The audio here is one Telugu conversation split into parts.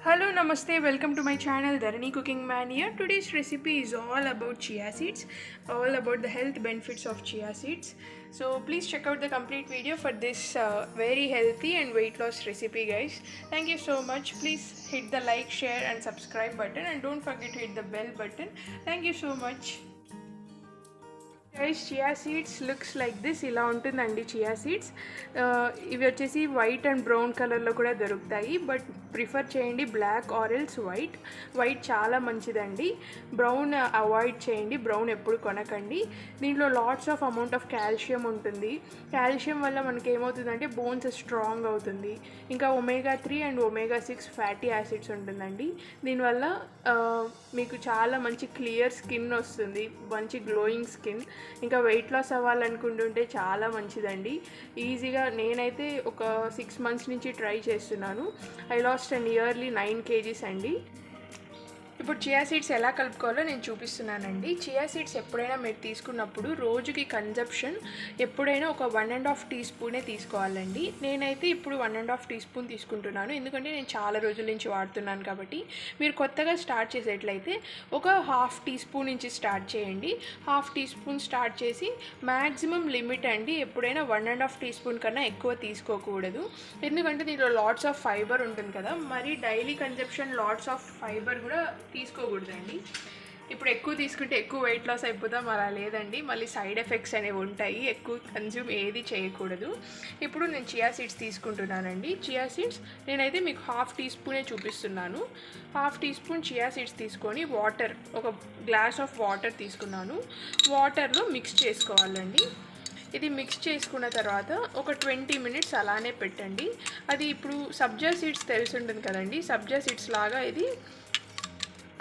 Hello, Namaste, welcome to my channel Dharani Cooking Mania. Today's recipe is all about chia seeds, all about the health benefits of chia seeds. So please check out the complete video for this very healthy and weight loss recipe, guys. Thank you so much. Please hit the like, share and subscribe button, and don't forget to hit the bell button. Thank you so much. Guys chia seeds looks like this, ఇలా ఉంటుందండి చియా సీడ్స్. ఇవి వచ్చేసి వైట్ అండ్ బ్రౌన్ కలర్లో కూడా దొరుకుతాయి, బట్ ప్రిఫర్ చేయండి black or else white. White చాలా మంచిదండి, బ్రౌన్ అవాయిడ్ చేయండి, బ్రౌన్ ఎప్పుడు కొనకండి. దీంట్లో lots of amount of calcium ఉంటుంది. కాల్షియం వల్ల మనకి ఏమవుతుందంటే బోన్స్ స్ట్రాంగ్ అవుతుంది. ఇంకా omega-3 and omega-6 fatty acids ఉంటుందండి. దీనివల్ల మీకు చాలా మంచి క్లియర్ స్కిన్ వస్తుంది, మంచి గ్లోయింగ్ స్కిన్. ఇంకా వెయిట్ లాస్ అవ్వాలనుకుంటుంటే చాలా మంచిదండి. ఈజీగా నేనైతే ఒక 6 months నుంచి ట్రై చేస్తున్నాను. I last and yearly 9 kgs అండి. ఇప్పుడు చియా సీడ్స్ ఎలా కలుపుకోవాలో నేను చూపిస్తున్నానండి. చియా సీడ్స్ ఎప్పుడైనా మీరు తీసుకున్నప్పుడు రోజుకి కన్జంప్షన్ ఎప్పుడైనా ఒక 1.5 teaspoon తీసుకోవాలండి. నేనైతే ఇప్పుడు 1.5 teaspoon తీసుకుంటున్నాను, ఎందుకంటే నేను చాలా రోజుల నుంచి వాడుతున్నాను కాబట్టి. మీరు కొత్తగా స్టార్ట్ చేసేట్లయితే ఒక 1/2 teaspoon నుంచి స్టార్ట్ చేయండి. 1/2 teaspoon స్టార్ట్ చేసి మ్యాక్సిమం లిమిట్ అండి, ఎప్పుడైనా 1.5 teaspoon కన్నా ఎక్కువ తీసుకోకూడదు, ఎందుకంటే దీంట్లో లాట్స్ ఆఫ్ ఫైబర్ ఉంటుంది కదా. మరి daily consumption LADS of fibre కూడా తీసుకోకూడదండి. ఇప్పుడు ఎక్కువ తీసుకుంటే ఎక్కువ వెయిట్ లాస్ అయిపోతాం, అలా లేదండి. మళ్ళీ సైడ్ ఎఫెక్ట్స్ అనేవి ఉంటాయి, ఎక్కువ కన్జ్యూమ్ ఏది చేయకూడదు. ఇప్పుడు నేను చియా సీడ్స్ తీసుకుంటున్నానండి. చియా సీడ్స్ నేనైతే మీకు 1/2 teaspoon చూపిస్తున్నాను. 1/2 teaspoon చియా సీడ్స్ తీసుకొని వాటర్, ఒక గ్లాస్ ఆఫ్ వాటర్ తీసుకున్నాను. వాటర్లో మిక్స్ చేసుకోవాలండి. ఇది మిక్స్ చేసుకున్న తర్వాత ఒక 20 minutes అలానే పెట్టండి. అది ఇప్పుడు సబ్జా సీడ్స్ తెలిసి ఉంటుంది కదండి, సబ్జా సీడ్స్ లాగా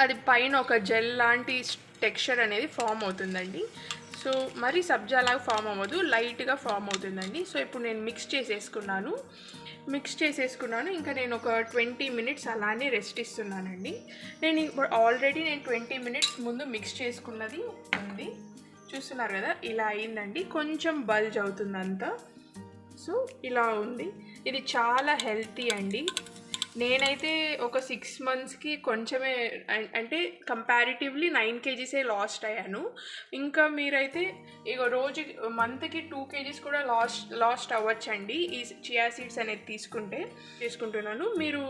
అది పైన ఒక జెల్ లాంటి టెక్స్చర్ అనేది ఫామ్ అవుతుందండి. సో మరి సబ్జాలాగా ఫామ్ అవ్వదు, లైట్గా ఫామ్ అవుతుందండి. సో ఇప్పుడు నేను మిక్స్ చేసేసుకున్నాను. ఇంకా నేను ఒక 20 minutes అలానే రెస్ట్ ఇస్తున్నానండి. నేను ఇప్పుడు ఆల్రెడీ 20 minutes ముందు మిక్స్ చేసుకున్నది ఉంది, చూస్తున్నారు కదా, ఇలా అయిందండి. కొంచెం బల్జ్ అవుతుంది అంతా. సో ఇలా ఉంది. ఇది చాలా హెల్తీ అండి. నేనైతే ఒక 6 monthsకి కొంచెమే, అంటే కంపారిటివ్లీ 9 kgs లాస్ట్ అయ్యాను. ఇంకా మీరైతే ఇక రోజు మంత్కి 2 kgs కూడా లాస్ట్ అవ్వచ్చండి ఈ చియా సీడ్స్ అనేది తీసుకుంటున్నాను. మీరు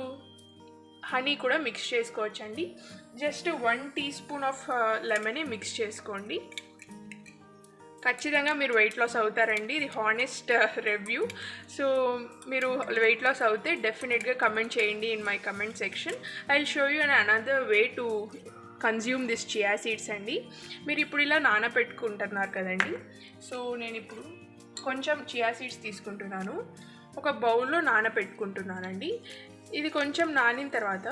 హనీ కూడా మిక్స్ చేసుకోవచ్చండి. Just 1 teaspoon of lemon mix చేసుకోండి. ఖచ్చితంగా మీరు వెయిట్ లాస్ అవుతారండి, ఇది హానెస్ట్ రివ్యూ. సో మీరు వెయిట్ లాస్ అవుతే డెఫినెట్గా కమెంట్ చేయండి in my comment section. I will show you another way to consume this chia seeds అండి. మీరు ఇప్పుడు ఇలా నానబెట్టుకుంటున్నారు కదండి. సో నేను ఇప్పుడు కొంచెం చియా సీడ్స్ తీసుకుంటున్నాను, ఒక బౌల్లో నానబెట్టుకుంటున్నానండి. ఇది కొంచెం నానిన తర్వాత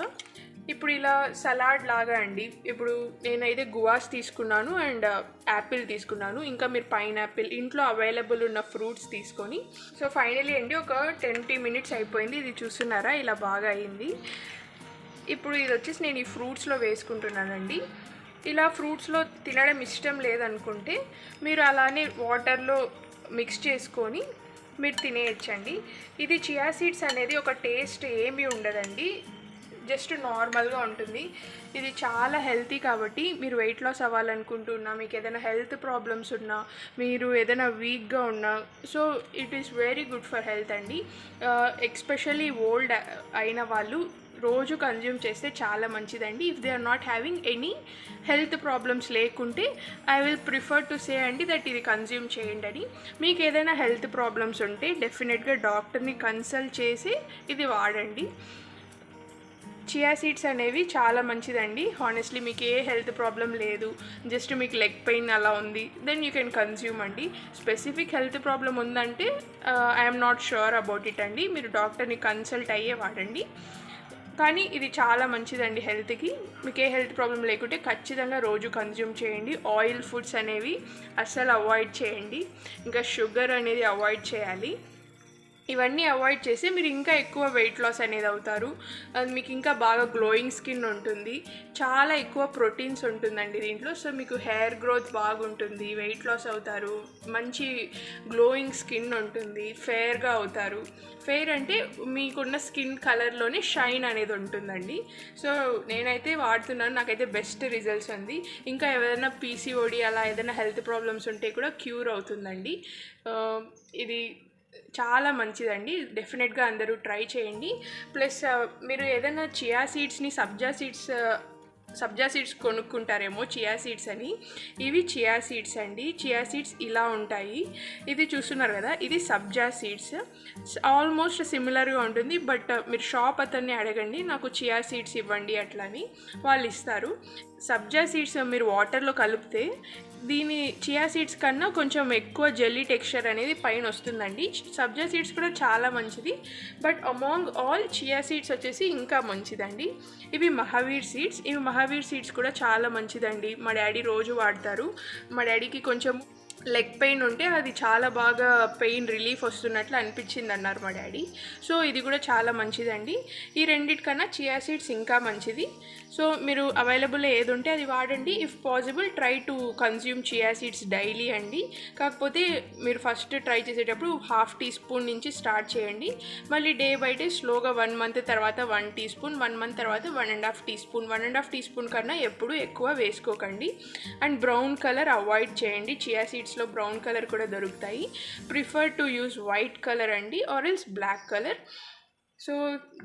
ఇప్పుడు ఇలా సలాడ్ లాగా అండి. ఇప్పుడు నేనైతే గువాస్ తీసుకున్నాను అండ్ యాపిల్ తీసుకున్నాను. ఇంకా మీరు పైనాపిల్, ఇంట్లో అవైలబుల్ ఉన్న ఫ్రూట్స్ తీసుకొని. సో ఫైనలీ అండి ఒక 20 minutes అయిపోయింది. ఇది చూస్తున్నారా, ఇలా బాగా అయింది. ఇప్పుడు ఇది వచ్చేసి నేను ఈ ఫ్రూట్స్లో వేసుకుంటున్నానండి. ఇలా ఫ్రూట్స్లో తినడం ఇష్టం లేదనుకుంటే మీరు అలానే వాటర్లో మిక్స్ చేసుకొని మీరు తినేయచ్చండి. ఇది చియా సీడ్స్ అనేది ఒక టేస్ట్ ఏమీ ఉండదండి, జస్ట్ నార్మల్గా ఉంటుంది. ఇది చాలా హెల్తీ కాబట్టి మీరు వెయిట్ లాస్ అవ్వాలనుకుంటున్నా, మీకు ఏదైనా హెల్త్ ప్రాబ్లమ్స్ ఉన్నా, మీరు ఏదైనా వీక్గా ఉన్నా, so it is very good for health అండి. ఎస్పెషల్లీ ఓల్డ్ అయిన వాళ్ళు రోజు కన్జ్యూమ్ చేస్తే చాలా మంచిదండి. If they are not having any health problems లేకుంటే I will prefer to say అండి దట్ ఇది కన్జ్యూమ్ చేయండి అని. మీకు ఏదైనా హెల్త్ ప్రాబ్లమ్స్ ఉంటే డెఫినెట్గా డాక్టర్ని కన్సల్ట్ చేసి ఇది వాడండి. చియా సీడ్స్ అనేవి చాలా మంచిదండి. హానెస్ట్లీ మీకు ఏ హెల్త్ ప్రాబ్లం లేదు, జస్ట్ మీకు లెగ్ పెయిన్ అలా ఉంది, దెన్ యూ కెన్ కన్జ్యూమ్ అండి. స్పెసిఫిక్ హెల్త్ ప్రాబ్లం ఉందంటే I'm not sure about it అండి, మీరు డాక్టర్ని కన్సల్ట్ అయ్యే వాడండి. కానీ ఇది చాలా మంచిదండి హెల్త్కి. మీకు ఏ హెల్త్ ప్రాబ్లం లేకుంటే ఖచ్చితంగా రోజు కన్జ్యూమ్ చేయండి. ఆయిల్ ఫుడ్స్ అనేవి అస్సలు అవాయిడ్ చేయండి. ఇంకా షుగర్ అనేది అవాయిడ్ చేయాలి. ఇవన్నీ అవాయిడ్ చేసి మీరు ఇంకా ఎక్కువ వెయిట్ లాస్ అనేది అవుతారు. అది మీకు ఇంకా బాగా గ్లోయింగ్ స్కిన్ ఉంటుంది. చాలా ఎక్కువ ప్రోటీన్స్ ఉంటుందండి దీంట్లో. సో మీకు హెయిర్ గ్రోత్ బాగుంటుంది, వెయిట్ లాస్ అవుతారు, మంచి గ్లోయింగ్ స్కిన్ ఉంటుంది, ఫెయిర్గా అవుతారు. ఫెయిర్ అంటే మీకున్న స్కిన్ కలర్లోనే షైన్ అనేది ఉంటుందండి. సో నేనైతే వాడుతున్నాను, నాకైతే బెస్ట్ రిజల్ట్స్ ఉంది. ఇంకా ఏదైనా పీసీఓడి అలా ఏదైనా హెల్త్ ప్రాబ్లమ్స్ ఉంటే కూడా క్యూర్ అవుతుందండి. ఇది చాలా మంచిదండి. డెఫినెట్గా అందరూ ట్రై చేయండి. ప్లస్ మీరు ఏదైనా చియా సీడ్స్ని సబ్జా సీడ్స్ కొనుక్కుంటారేమో చియా సీడ్స్ అని. ఇవి చియా సీడ్స్ అండి. చియా సీడ్స్ ఇలా ఉంటాయి. ఇది చూస్తున్నారు కదా, ఇది సబ్జా సీడ్స్. ఆల్మోస్ట్ సిమిలర్గా ఉంటుంది. బట్ మీరు షాప్ అతన్ని అడగండి, నాకు చియా సీడ్స్ ఇవ్వండి అట్లా అని, వాళ్ళు ఇస్తారు. సబ్జా సీడ్స్ మీరు వాటర్లో కలిపితే దీని చియా సీడ్స్ కన్నా కొంచెం ఎక్కువ జెల్లీ టెక్స్చర్ అనేది పైన వస్తుందండి. సబ్జా సీడ్స్ కూడా చాలా మంచిది, but among all chia seeds వచ్చేసి ఇంకా మంచిదండి. ఇవి మహావీర్ సీడ్స్. మహావీర్ సీడ్స్ కూడా చాలా మంచిదండి. మా డాడీ రోజు వాడతారు. మా డాడీకి కొంచెం లెగ్ పెయిన్ ఉంటే అది చాలా బాగా పెయిన్ రిలీఫ్ వస్తున్నట్లు అనిపించింది అన్నారు మా డాడీ. సో ఇది కూడా చాలా మంచిదండి. ఈ రెండిటికన్నా చియా సీడ్స్ ఇంకా మంచిది. సో మీరు అవైలబుల్ ఏది ఉంటే అది వాడండి. If possible try to consume chia seeds daily అండి. కాకపోతే మీరు ఫస్ట్ ట్రై చేసేటప్పుడు 1/2 టీ స్పూన్ నుంచి స్టార్ట్ చేయండి. మళ్ళీ డే బై డే స్లోగా 1 మంత్ తర్వాత 1 టీ స్పూన్, 1 మంత్ తర్వాత 1.5 టీ స్పూన్, 1.5 టీ స్పూన్ కన్నా ఎప్పుడు ఎక్కువ వేసుకోకండి. అండ్ బ్రౌన్ కలర్ అవాయిడ్ చేయండి. చియా సీడ్స్లో బ్రౌన్ కలర్ కూడా దొరుకుతాయి. Prefer to use white colour అండి, or else black colour. So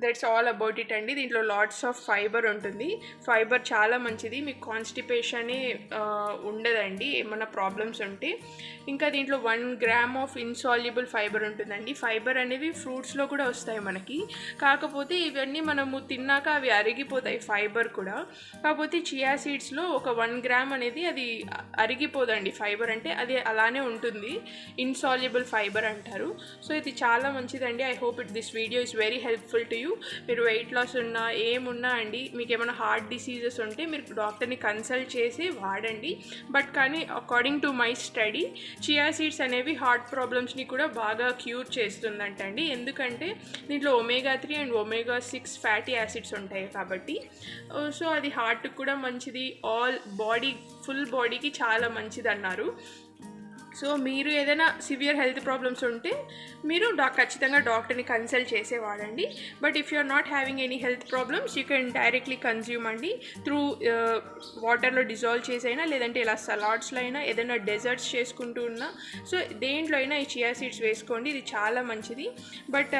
that's all about it అండి. దీంట్లో లాట్స్ ఆఫ్ ఫైబర్ ఉంటుంది. ఫైబర్ చాలా మంచిది, మీకు కాన్స్టిపేషనే ఉండదండి ఏమైనా ప్రాబ్లమ్స్ ఉంటే. ఇంకా దీంట్లో 1 గ్రామ్ ఆఫ్ ఇన్సాల్యుబుల్ ఫైబర్ ఉంటుందండి. ఫైబర్ అనేవి ఫ్రూట్స్లో కూడా వస్తాయి మనకి, కాకపోతే ఇవన్నీ మనము తిన్నాక అవి అరిగిపోతాయి ఫైబర్ కూడా. కాకపోతే చియా సీడ్స్లో ఒక 1 గ్రామ్ అనేది అది అరిగిపోదండి. ఫైబర్ అంటే అది అలానే ఉంటుంది, ఇన్సాల్యుబుల్ ఫైబర్ అంటారు. సో ఇది చాలా మంచిదండి. I hope this video is very helpful to you. మీరు వెయిట్ లాస్ ఉన్నా ఏమున్నా అండి, మీకు ఏమైనా హార్ట్ డిసీజెస్ ఉంటే మీరు డాక్టర్ని కన్సల్ట్ చేసి వాడండి. బట్ కానీ according to my study chia seeds అనేవి హార్ట్ ప్రాబ్లమ్స్ని కూడా బాగా క్యూర్ చేస్తుందంటండి. ఎందుకంటే దీంట్లో omega-3 and omega-6 fatty acids ఉంటాయి కాబట్టి. సో అది హార్ట్కి కూడా మంచిది, ఫుల్ బాడీకి చాలా మంచిది అన్నారు. సో మీరు ఏదైనా సివియర్ హెల్త్ ప్రాబ్లమ్స్ ఉంటే మీరు ఖచ్చితంగా డాక్టర్ని కన్సల్ట్ చేసే వాడండి. But if you are not having any health problems you can directly consume అండి, త్రూ వాటర్లో డిజాల్వ్ చేసైనా, లేదంటే ఇలా సలాడ్స్లో అయినా, ఏదైనా డెజర్ట్స్ చేసుకుంటూ ఉన్నా, సో దేంట్లో అయినా ఈ చియా సీడ్స్ వేసుకోండి. ఇది చాలా మంచిది. బట్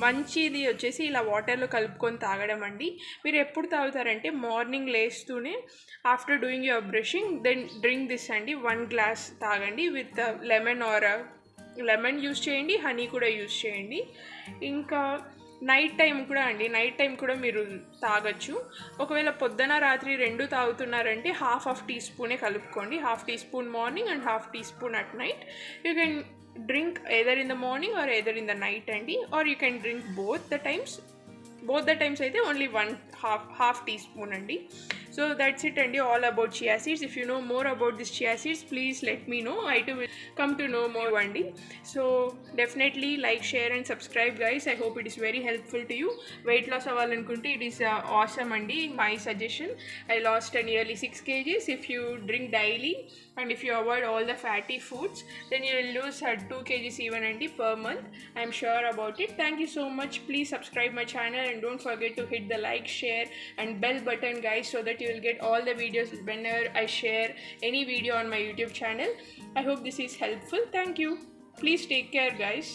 మంచిది వచ్చేసి ఇలా వాటర్లో కలుపుకొని తాగడం అండి. మీరు ఎప్పుడు తాగుతారంటే మార్నింగ్ లేస్తూనే after doing your brushing then drink this అండి. 1 గ్లాస్ తాగండి విత్ లెమన్ యూస్ చేయండి, హనీ కూడా యూస్ చేయండి. ఇంకా నైట్ టైం కూడా మీరు తాగొచ్చు. ఒకవేళ పొద్దున రాత్రి 2 తాగుతున్నారంటే 1/2 టీ స్పూనే కలుపుకోండి. 1/2 tea spoon morning and 1/2 tea spoon at night. You can drink either in the morning or either in the night అండి, or you can drink both the times అయితే ఓన్లీ 1/2 టీ స్పూన్ అండి. సో దట్స్ ఇట్ అండి, all about chia seeds. If you know more about this chia seeds please let me know. I too will come to know more అండి. So definitely like, share and subscribe guys. I hope it is very helpful to you. Weight loss అవ్వాలనుకుంటే ఇట్ ఈస్ ఆసమ్ అండి. My suggestion, I lost nearly 6 kgs if you drink daily and if you avoid all the fatty foods, then you will lose 2 kgs even andy per month. I am sure about it. Thank you so much. Please subscribe my channel and don't forget to hit the like, share and bell button guys, so that you will get all the videos whenever I share any video on my YouTube channel. I hope this is helpful. Thank you. Please take care guys.